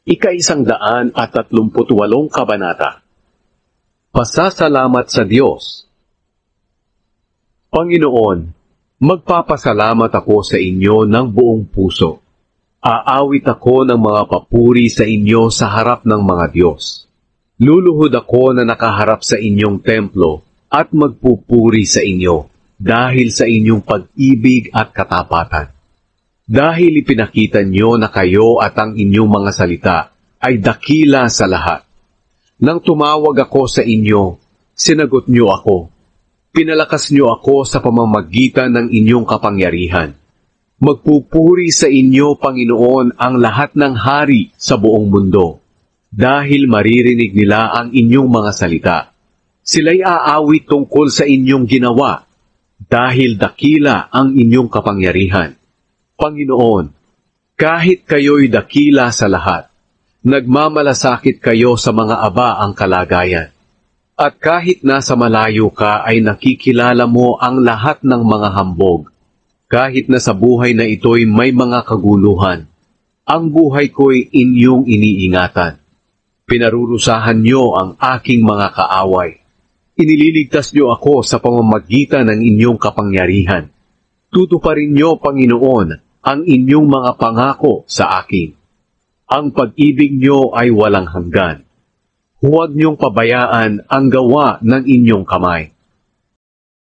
Ika-138 Kabanata. Pasasalamat sa Diyos. Panginoon, magpapasalamat ako sa inyo ng buong puso. Aawit ako ng mga papuri sa inyo sa harap ng mga Diyos. Luluhod ako na nakaharap sa inyong templo at magpupuri sa inyo dahil sa inyong pag-ibig at katapatan. Dahil ipinakita nyo na kayo at ang inyong mga salita ay dakila sa lahat. Nang tumawag ako sa inyo, sinagot nyo ako. Pinalakas nyo ako sa pamamagitan ng inyong kapangyarihan. Magpupuri sa inyo, Panginoon, ang lahat ng hari sa buong mundo, dahil maririnig nila ang inyong mga salita. Sila'y aawit tungkol sa inyong ginawa, dahil dakila ang inyong kapangyarihan. Panginoon, kahit kayo'y dakila sa lahat, nagmamalasakit kayo sa mga aba ang kalagayan. At kahit nasa malayo ka ay nakikilala mo ang lahat ng mga hambog. Kahit na sa buhay na ito'y may mga kaguluhan, ang buhay ko'y inyong iniingatan. Pinarurusahan niyo ang aking mga kaaway. Inililigtas niyo ako sa pamamagitan ng inyong kapangyarihan. Tutuparin niyo, Panginoon, ang inyong mga pangako sa akin. Ang pag-ibig niyo ay walang hanggan. Huwag niyong pabayaan ang gawa ng inyong kamay.